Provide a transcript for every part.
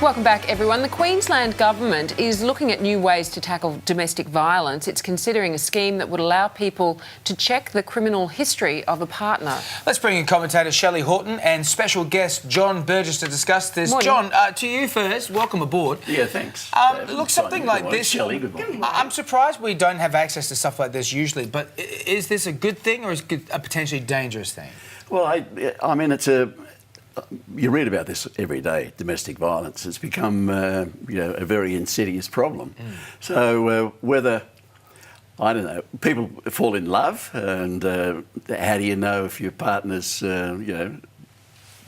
Welcome back, everyone. The Queensland Government is looking at new ways to tackle domestic violence. It's considering a scheme that would allow people to check the criminal history of a partner. Let's bring in commentator Shelley Horton and special guest John Burgess to discuss this. Morning. John, to you first. Welcome aboard. Yeah, thanks. Look, something like this... Shelley, good morning. I'm surprised we don't have access to stuff like this usually, but is this a good thing or is it a potentially dangerous thing? Well, I mean, it's a... You read about this every day, domestic violence. It's become, a very insidious problem. So whether, I don't know, people fall in love and how do you know if your partner's, not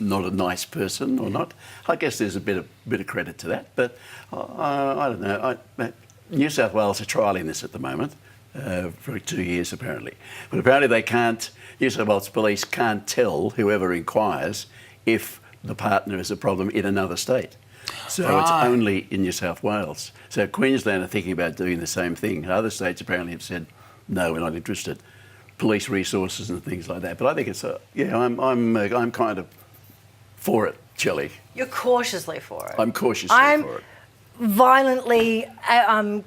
a nice person or not? I guess there's a bit of credit to that, but I don't know. New South Wales are trialling this at the moment for 2 years apparently. But apparently they can't, New South Wales Police can't tell whoever inquires if the partner is a problem in another state. So It's only in New South Wales. So Queensland are thinking about doing the same thing. Other states apparently have said, no, we're not interested. Police resources and things like that. But I think it's, I'm kind of for it, Shelley. You're cautiously for it. I'm cautiously for it. Violently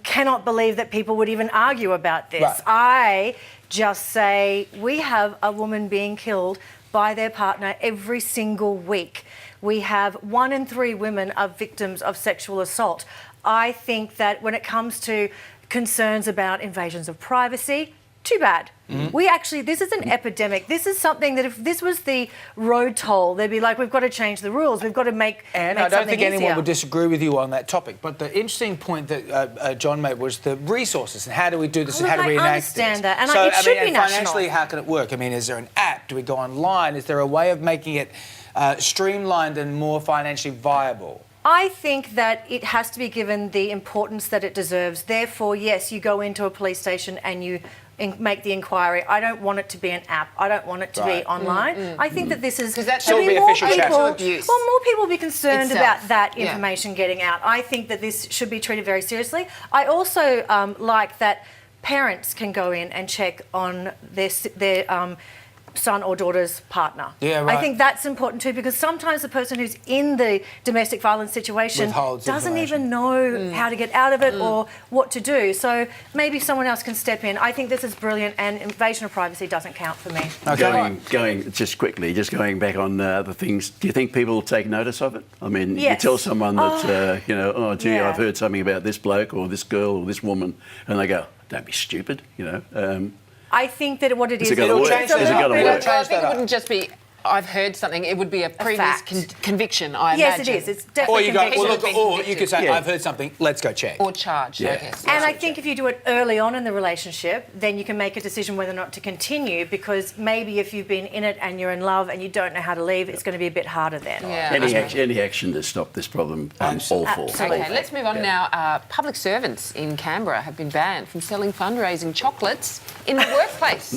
cannot believe that people would even argue about this. Right. I just say we have a woman being killed by their partner every single week. We have 1 in 3 women are victims of sexual assault. I think that when it comes to concerns about invasions of privacy, too bad. This is an epidemic. This is something that if this was the road toll, they'd be like, we've got to change the rules. We've got to make And make I don't something think anyone easier. would disagree with you on that topic. But the interesting point that John made was the resources and how do we do this and how do we enact this? I understand that. And so, it should be and national. financially, how can it work? I mean, is there an app? Do we go online? Is there a way of making it streamlined and more financially viable? I think that it has to be given the importance that it deserves. Therefore, yes, you go into a police station and you make the inquiry. I don't want it to be an app. I don't want it to be online. I think that this is... Because that there'll should be more official people, abuse. well, more people will be concerned Itself. about that Yeah. information getting out. I think that this should be treated very seriously. I also like that parents can go in and check on their son or daughter's partner. Yeah, right. I think that's important too, because sometimes the person who's in the domestic violence situation Withholds doesn't information. even know how to get out of it or what to do. So maybe someone else can step in. I think this is brilliant, and invasion of privacy doesn't count for me. Okay. Going back on the things, do you think people will take notice of it? I mean, Yes. you tell someone that, Yeah. I've heard something about this bloke or this girl or this woman, and they go, don't be stupid, I think that what it is... it gonna work? it's a Is it little gonna bit work? of- Well, I think it wouldn't just be, I've heard something, it would be a previous fact. conviction, I Yes, imagine. it is. It's Or definitely you go, conviction. well, look, or you could say, Yeah. I've heard something, let's go check. Or charged, I Yeah. guess. And I think if you do it early on in the relationship, then you can make a decision whether or not to continue, because maybe if you've been in it and you're in love and you don't know how to leave, it's going to be a bit harder then. Yeah. Any action to stop this problem, I'm all for. Absolutely. Okay, let's move on now. Public servants in Canberra have been banned from selling fundraising chocolates in the workplace.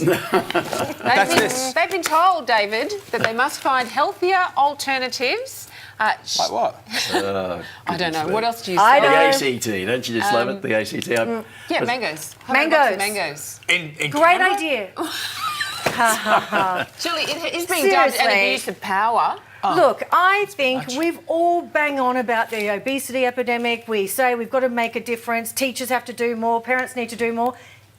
They've been told, David, that they must find healthier alternatives. Like what? I don't know. What else do you I sell? The know. ACT, don't you just love it? The ACT. Yeah, mangoes. How about lots of mangoes. In Great Canberra? idea. Surely it is being dubbed an Seriously. abuse of power. Look, I think we've all bang on about the obesity epidemic. We say we've got to make a difference. Teachers have to do more. Parents need to do more.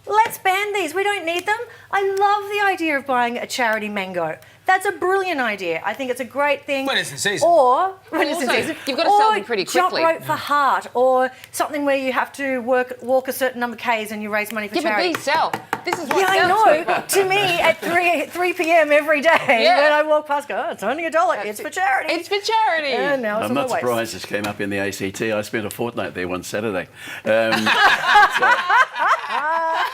Let's ban these. We don't need them. I love the idea of buying a charity mango. That's a brilliant idea. I think it's a great thing. When it's in season. Or when it's in Also, season. you've got to sell Or them pretty jump quickly. rope for heart, or something where you have to walk a certain number of Ks and you raise money for Yeah, but charity. these sell. This is what Yeah, sells. I know. To me, at 3 p.m. every day, Yeah. when I walk past, go, oh, it's only $1. It's for charity. It's for charity. And now it's I'm on not my waist. surprised this came up in the ACT. I spent a fortnight there one Saturday.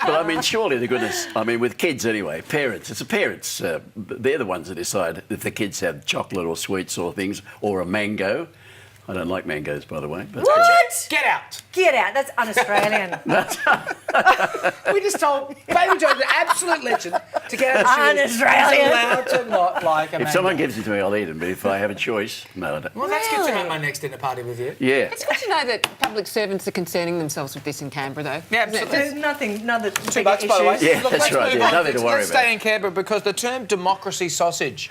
But I mean, surely the goodness, I mean, with kids anyway, parents, it's the parents, they're the ones that decide if the kids have chocolate or sweets or things, or a mango. I don't like mangoes, by the way. But What? Get out. Get out. That's un-Australian. We just told Baby Joe, the absolute legend, to get out of the shoes. Un-Australian. He's allowed to not like a if mango. someone gives it to me, I'll eat them. But if I have a choice, no, I don't. Well, that's good to be Really? at my next dinner party with you. Yeah. It's good to know that public servants are concerning themselves with this in Canberra, though. Yeah, Isn't it? absolutely. There's nothing, none of the $2, bigger by the way. issues. Yeah, Look, that's let's right, move yeah, on. nothing to worry Let's about. stay in Canberra because the term democracy sausage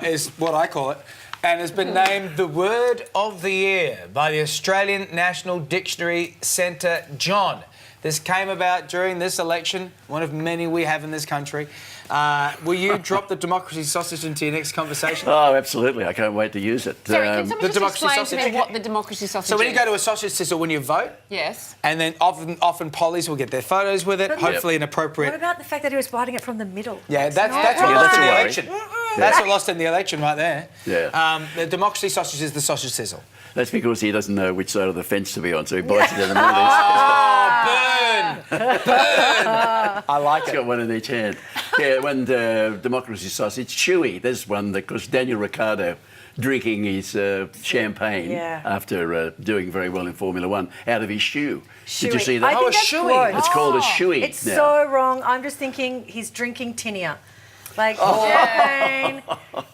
is what I call it. and has been named the Word of the Year by the Australian National Dictionary Centre. John, this came about during this election, one of many we have in this country. Will you drop the democracy sausage into your next conversation? Oh, absolutely. I can't wait to use it. Sorry, can someone the just democracy explain to me sausage. what the democracy sausage is? So when you go to a sausage sizzle, when you vote, Yes. and then often pollies will get their photos with it, But- hopefully an What appropriate... about the fact that he was biting it from the middle? Yeah, that's not what right. lost in the That's a election. That's what lost in the election right there. Yeah. The democracy sausage is the sausage sizzle. That's because he doesn't know which side of the fence to be on, so he bites it in the middle. Oh, burn! Burn! I like He's it. got one in each hand. Yeah, when the democracy sausage, chewy. There's one that because Daniel Ricciardo drinking his champagne Yeah. after doing very well in Formula One out of his shoe. Did you Shoey. see that? I think Oh, a that's shoey. gross. It's called a shoey. It's now. so wrong. I'm just thinking he's drinking tinea. Like, champagne,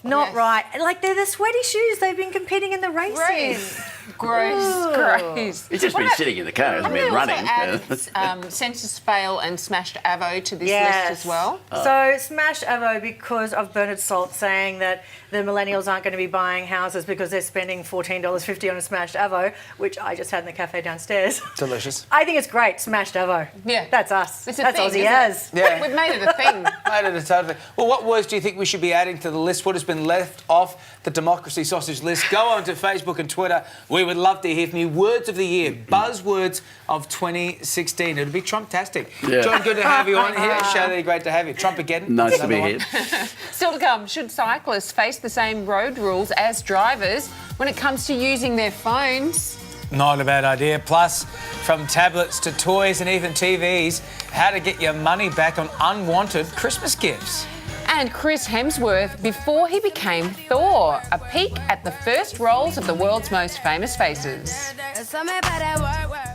not Yes. right. Like, they're the sweaty shoes. They've been competing in the races. Gross, gross. He's just been sitting in the car, hasn't been Also running. added census fail and smashed avo to this Yes. list as well. So smashed Avo because of Bernard Salt saying that the millennials aren't going to be buying houses because they're spending $14.50 on a smashed Avo, which I just had in the cafe downstairs. Delicious. I think it's great, smashed Avo. Yeah. That's us. It's a That's thing, Aussie isn't as. it? Yeah. We've made it a thing. Made it a total thing. Well, what words do you think we should be adding to the list? What has been left off the democracy sausage list? Go on to Facebook and Twitter. We would love to hear from you. Words of the year, buzzwords of 2016. It would be Trump-tastic. Yeah. John, good to have you on here. Shelley, great to have you. Trump again. Nice to be Another here. one. Still to come, should cyclists face the same road rules as drivers when it comes to using their phones? Not a bad idea. Plus, from tablets to toys and even TVs, how to get your money back on unwanted Christmas gifts. And Chris Hemsworth before he became Thor. A peek at the first roles of the world's most famous faces. Tell me about that work, work.